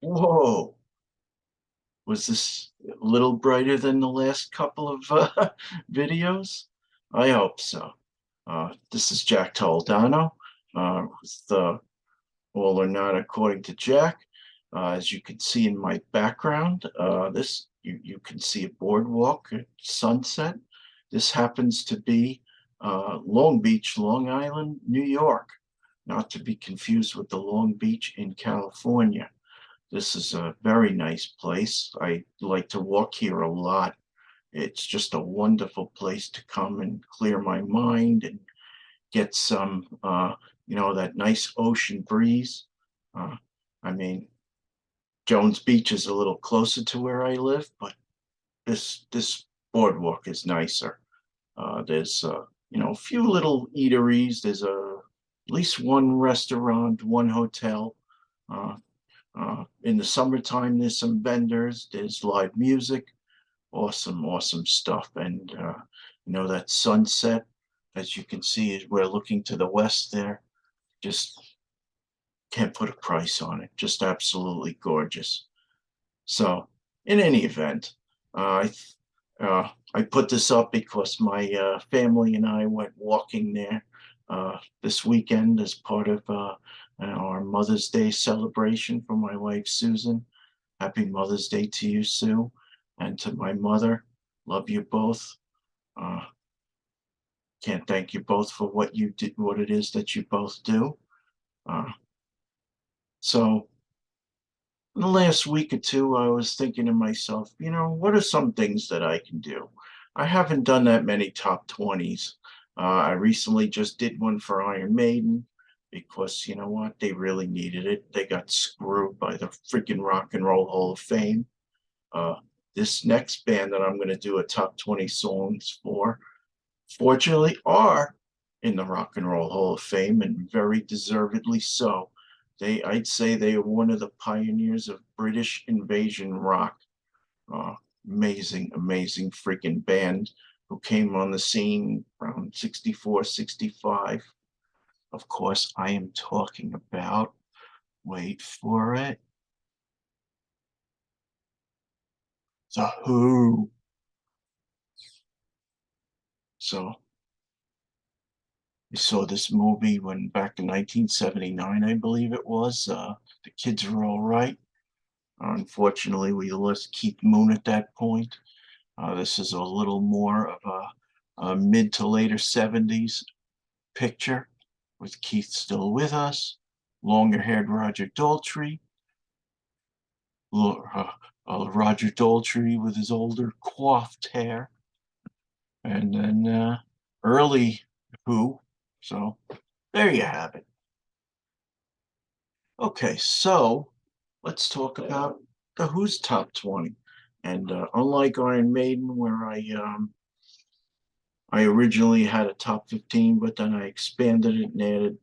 Whoa, was this a little brighter than the last couple of videos? I hope so. This is Jack Toledano with All or Not According to Jack. As you can see in my background, this you can see a boardwalk at sunset. This happens to be Long Beach, Long Island, New York, not to be confused with the Long Beach in California. This is a very nice place. I like to walk here a lot. It's just a wonderful place to come and clear my mind and get some, that nice ocean breeze. Uh, I mean, Jones Beach is a little closer to where I live, but this boardwalk is nicer. There's a few little eateries. There's at least one restaurant, one hotel. Uh, in the summertime, there's some vendors, there's live music, awesome, awesome stuff. And, that sunset, as you can see, as we're looking to the west there, just can't put a price on it. Just absolutely gorgeous. So, in any event, I put this up because my family and I went walking there this weekend as part of our Mother's Day celebration for my wife Susan. Happy Mother's Day to you, Sue, and to my mother. Love you both. Uh, can't thank you both for what you did, what it is that you both do. Uh, so in the last week or two, I was thinking to myself, what are some things that I can do? I haven't done that many top 20s. I recently just did one for Iron Maiden because you know what? They really needed it. They got screwed by the freaking Rock and Roll Hall of Fame. Uh, this next band that I'm going to do a top 20 songs for, fortunately, are in the Rock and Roll Hall of Fame and very deservedly so. I'd say they are one of the pioneers of British invasion rock. Uh, Amazing, amazing freaking band who came on the scene around 64, 65. Of course, I am talking about, wait for it, The Who. So I saw this movie when back in 1979, I believe it was. The Kids Are All Right. Unfortunately, we lost Keith Moon at that point. This is a little more of a mid to later 70s picture with Keith still with us, longer haired Roger Daltrey, Roger Daltrey with his older coiffed hair, and then early Who. So there you have it. Okay, so let's talk about the Who's top 20. And unlike Iron Maiden, where I originally had a top 15, but then I expanded it and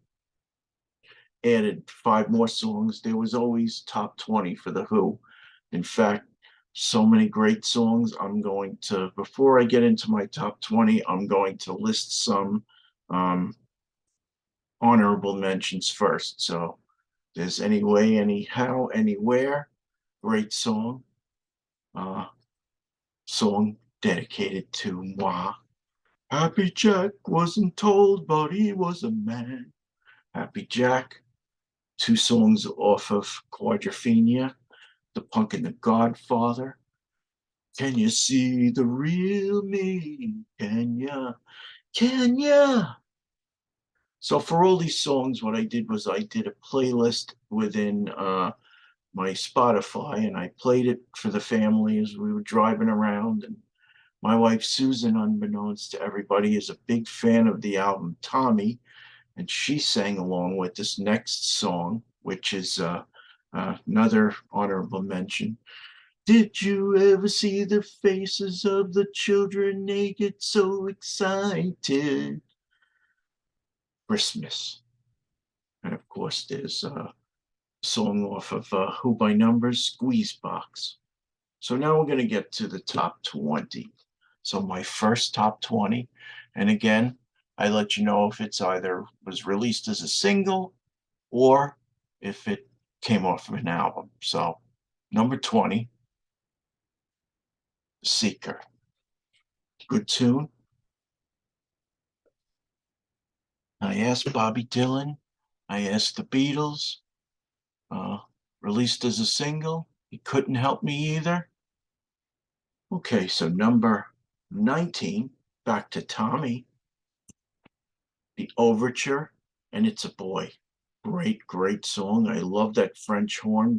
added five more songs. There was always top 20 for The Who. In fact, so many great songs. Before I get into my top 20, I'm going to list some um, honorable mentions first. So there's Anyway, Anyhow, Anywhere, great song. Uh, Song dedicated to moi. Happy Jack wasn't told, but he was a man. Happy Jack, two songs off of Quadrophenia, The Punk and the Godfather. Can you see the real me? Can ya? Can ya? So for all these songs, what I did was I did a playlist within my Spotify, and I played it for the family as we were driving around. And my wife Susan, unbeknownst to everybody, is a big fan of the album Tommy, and she sang along with this next song, which is another honorable mention. Did you ever see the faces of the children? They get so excited. Christmas. And of course, there's a song off of Who by Numbers, Squeeze Box. So now we're going to get to the top 20. So my first top 20, and again, I let you know if it's either was released as a single or if it came off of an album. So Number 20, Seeker. Good tune. I asked Bobby Dylan. I asked the Beatles. Uh, Released as a single. He couldn't help me either. Okay, so number 19, back to Tommy. The Overture, and It's a Boy. Great, great song. I love that French horn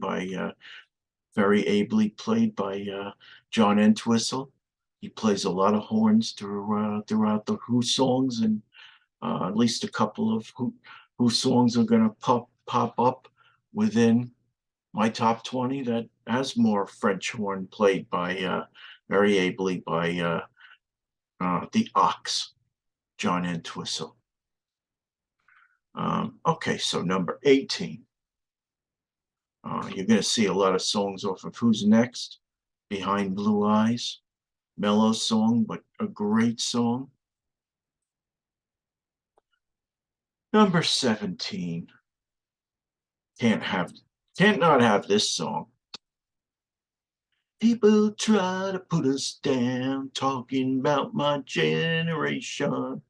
very ably played by John Entwistle. He plays a lot of horns throughout the Who songs, and at least a couple of Who songs are going to pop up within my top 20 that has more French horn played by very ably by the Ox, John Entwistle. Okay, so number 18. You're going to see a lot of songs off of Who's Next, Behind Blue Eyes. Mellow song, but a great song. Number 17. Can't not have this song. People try to put us down, talking about my generation.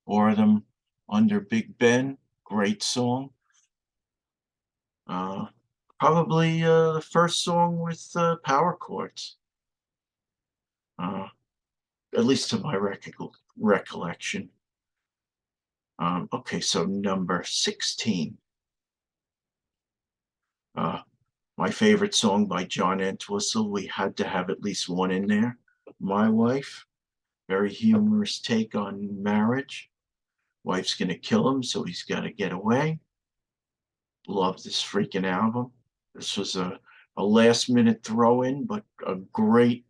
Or them under Big Ben. Great song. Probably the first song with power chords. At least to my recollection. Okay, so number 16. My favorite song by John Entwistle. We had to have at least one in there. My Wife. Very humorous take on marriage. Wife's gonna kill him, so he's got to get away. Love this freaking album. This was a last minute throw in, but a great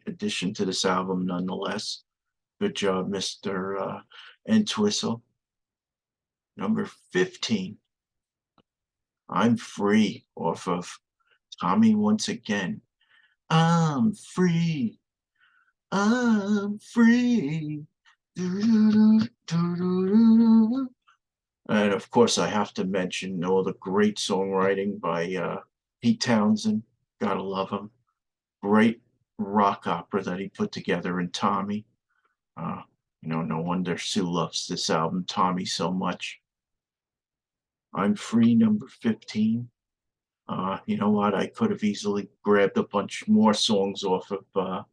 addition to this album nonetheless. Good job, Mr. Entwistle. Number 15, I'm Free, off of Tommy Once Again. I'm free. I'm free. And of course, I have to mention all the great songwriting by Pete Townshend. Gotta love him. Great rock opera that he put together in Tommy. No wonder Sue loves this album, Tommy, so much. I'm Free, number 15. You know what? I could have easily grabbed a bunch more songs off of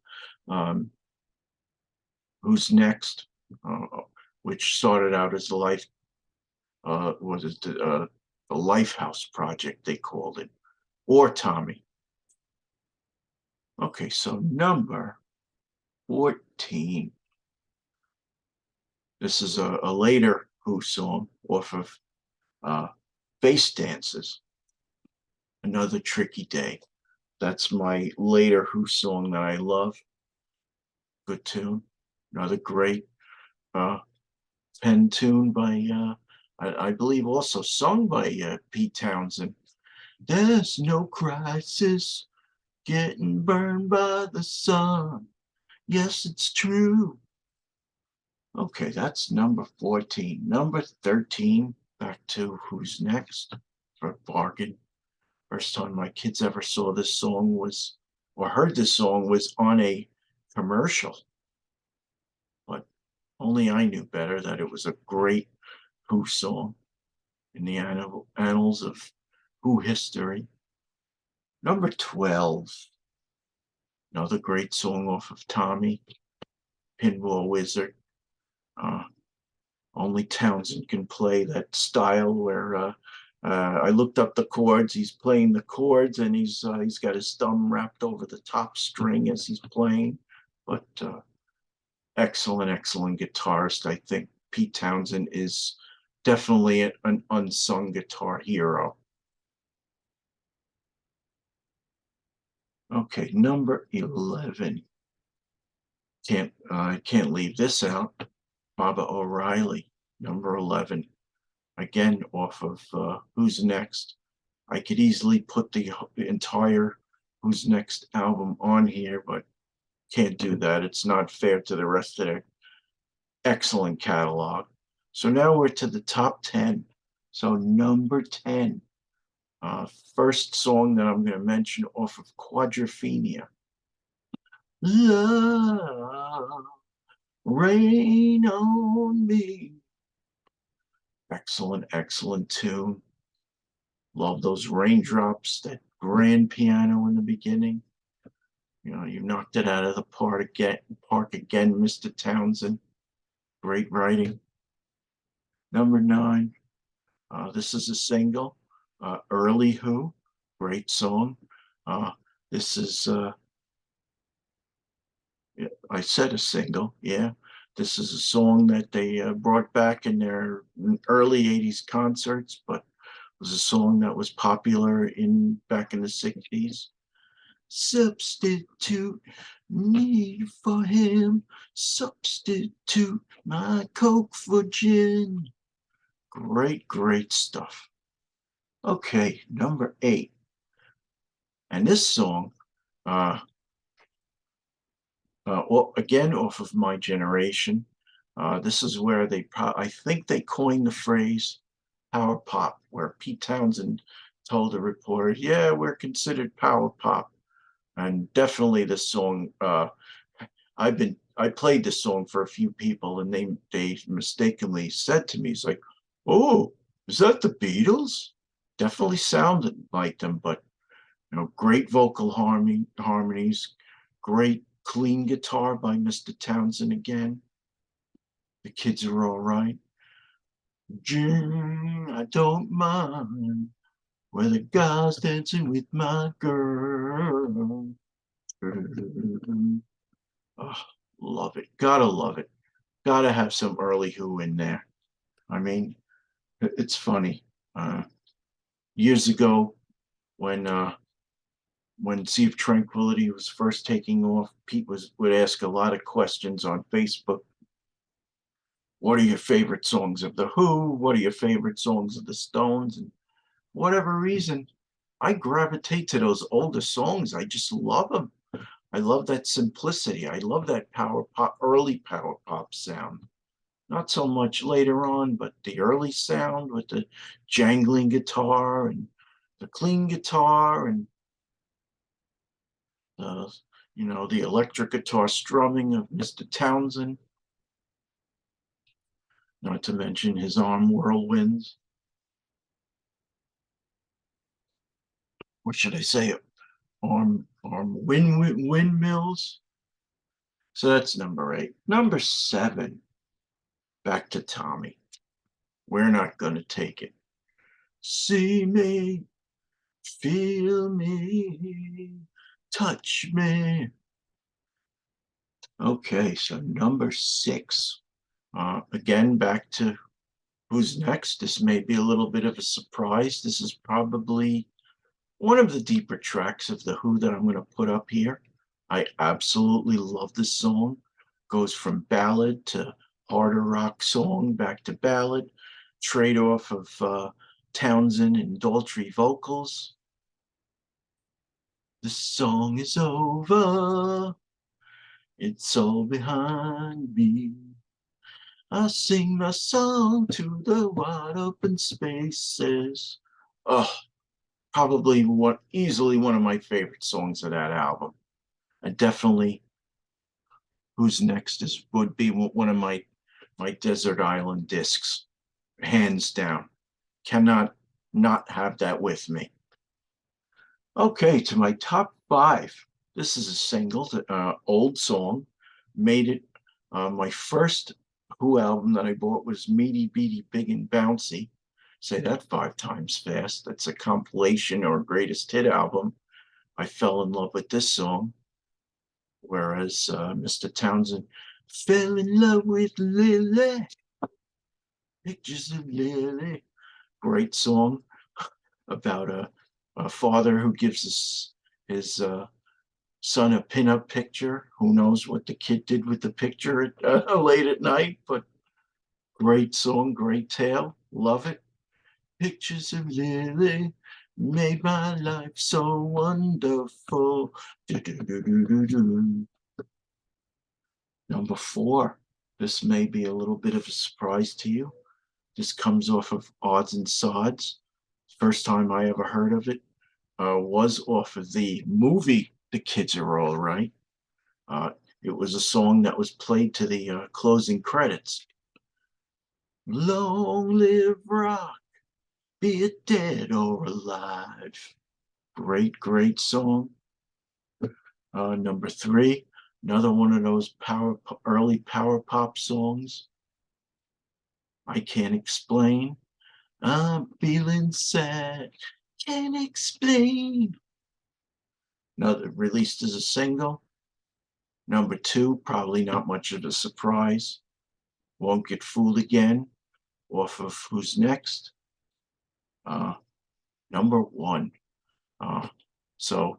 Who's Next, which started out as the the Lifehouse Project, they called it, or Tommy. Okay, so number 14. This is a later Who song off of Face Dances, Another Tricky Day. That's my later Who song that I love. Good tune. Another great pen tune by, I believe also sung by Pete Townshend. There's no crisis getting burned by the sun. Yes, it's true. Okay, that's number 14. Number 13, back to Who's Next for a bargain. First time my kids ever saw this song was, or heard this song was on a commercial. But only I knew better that it was a great Who song in the annals of Who history. Number 12, another great song off of Tommy, Pinball Wizard. Only Townshend can play that style where I looked up the chords. He's playing the chords, and he's got his thumb wrapped over the top string as he's playing. But excellent guitarist. I think Pete Townshend is definitely an unsung guitar hero. Okay, number 11. Can't leave this out. Baba O'Riley, number 11. Again, off of Who's Next. I could easily put the entire Who's Next album on here, but can't do that. It's not fair to the rest of their excellent catalog. So now we're to the top 10. So number 10, First song that I'm going to mention off of Quadrophenia. Love, rain on me. Excellent, excellent tune. Love those raindrops, that grand piano in the beginning. You know, you knocked it out of the park again, Mr. Townsend. Great writing. Number 9. This is a single. Early Who. Great song. This is, I said a single, yeah. This is a song that they brought back in their early 80s concerts, but was a song that was popular back in the 60s. Substitute me for him. Substitute my Coke for gin. Great, great stuff. Okay, number 8. And this song, well, again, off of My Generation. This is where I think they coined the phrase power pop, where Pete Townsend told a reporter, yeah, we're considered power pop. And definitely this song, I played this song for a few people and they mistakenly said to me, it's like, oh, is that the Beatles? Definitely sounded like them, but great vocal harmonies, great clean guitar by Mr. Townsend again. The kids are all right. June, I don't mind where the guy's dancing with my girl. Oh, love it. Gotta love it. Gotta have some early Who in there. I mean, it's funny. Years ago, when Sea of Tranquility was first taking off, Pete would ask a lot of questions on Facebook. What are your favorite songs of The Who? What are your favorite songs of the Stones? And whatever reason, I gravitate to those older songs. I just love them. I love that simplicity. I love that power pop, early power pop sound. Not so much later on, but the early sound with the jangling guitar and the clean guitar and the, the electric guitar strumming of Mr. Townsend. Not to mention his arm whirlwinds. What should I say? Windmills. So that's number 8. Number 7, back to Tommy. We're not going to take it. See me, feel me, touch me. Okay, so number 6. Again, back to Who's Next. This may be a little bit of a surprise. This is probably one of the deeper tracks of The Who that I'm going to put up here. I absolutely love this song. Goes from ballad to harder rock song, back to ballad, trade off of Townsend and Daltrey vocals. The song is over. It's all behind me. I sing my song to the wide open spaces. Oh, probably easily one of my favorite songs of that album. And definitely Who's Next would be one of my Desert Island discs, hands down. Cannot not have that with me. Okay, to my top 5. This is a single, old song. Made it my first Who album that I bought was Meaty Beaty Big and Bouncy. Say that 5 times fast. That's a compilation or greatest hit album. I fell in love with this song. Whereas Mr. Townsend fell in love with Lily. Pictures of Lily. Great song about a father who gives his son a pinup picture. Who knows what the kid did with the picture late at night, but great song, great tale. Love it. Pictures of Lily made my life so wonderful. Number 4. This may be a little bit of a surprise to you. This comes off of Odds and Sods. First time I ever heard of it was off of the movie The Kids Are All Right. Uh, it was a song that was played to the closing credits. Long live rock, be it dead or alive. Great, great song. Number 3, another one of those early power pop songs. I Can't Explain. I'm feeling sad, can't explain. Another released as a single. Number 2, probably not much of a surprise. Won't Get Fooled Again, off of Who's Next. Uh, Number 1. So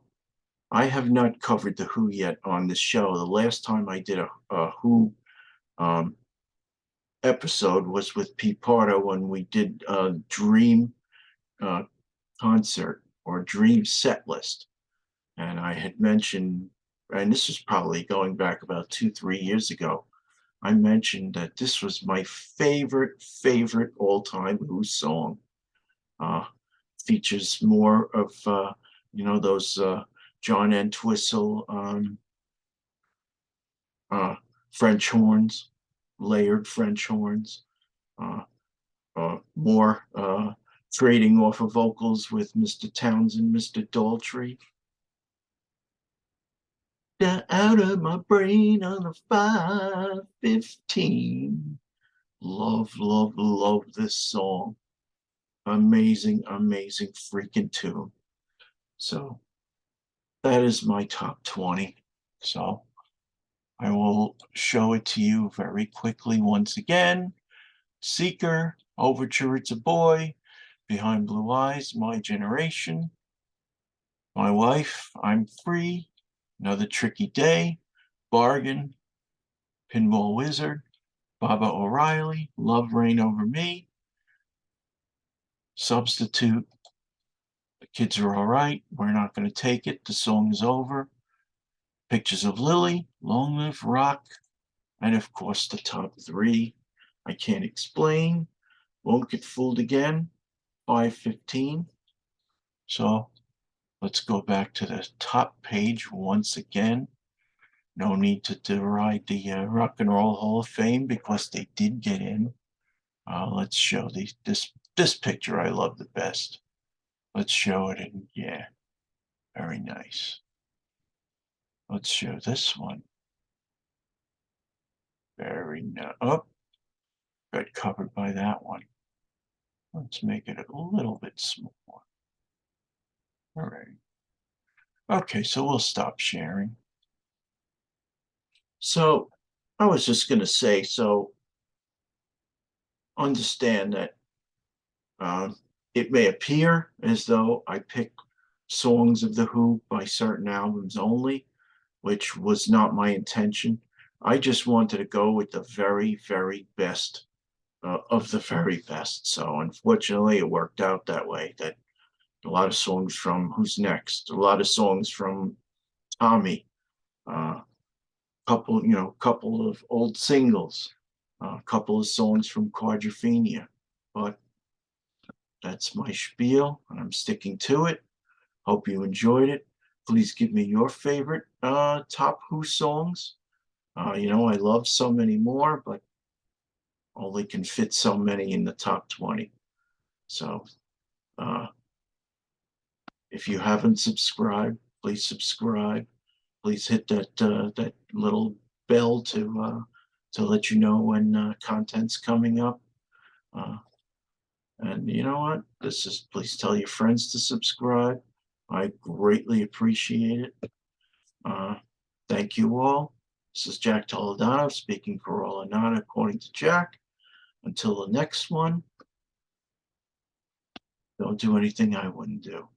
I have not covered the Who yet on this show. The last time I did a Who episode was with Pete Pardo when we did a Dream concert or Dream set list. And I had mentioned, and this was probably going back about 2-3 years ago, I mentioned that this was my favorite all-time Who song. Features more of those John Entwistle French horns, layered French horns, more trading off of vocals with Mr. Townsend, Mr. Daltrey. Down out of my brain on a 515. Love, love, love this song. Amazing, amazing freaking tune. So that is my top 20. So I will show it to you very quickly once again. Seeker, Overture, It's a Boy, Behind Blue Eyes, My Generation, My Wife, I'm Free, Another Tricky Day, Bargain, Pinball Wizard, Baba O'Riley, Love Reign Over Me, Substitute, The Kids Are All Right, We're Not Gonna Take It, The Song Is Over, Pictures of Lily, Long Live Rock, and of course the top 3, I Can't Explain, Won't Get Fooled Again, 515. So let's go back to the top page once again. No need to deride the Rock and Roll Hall of Fame because they did get in. Let's show this picture I love the best. Let's show it, and yeah, very nice. Let's show this one. Very nice. Oh, got covered by that one. Let's make it a little bit smaller. All right. Okay, so we'll stop sharing. So I was just going to say, so understand that it may appear as though I pick songs of The Who by certain albums only, which was not my intention. I just wanted to go with the very, very best of the very best. So unfortunately, it worked out that way. That a lot of songs from Who's Next, a lot of songs from Tommy, couple of old singles, a couple of songs from Quadrophenia. But that's my spiel, and I'm sticking to it. Hope you enjoyed it. Please give me your favorite top Who songs. I love so many more, but only can fit so many in the top 20. So if you haven't subscribed, please subscribe. Please hit that little bell to let you know when content's coming up. And you know what? Please tell your friends to subscribe. I greatly appreciate it. Thank you all. This is Jack Toledano speaking for all and not according to Jack. Until the next one, don't do anything I wouldn't do.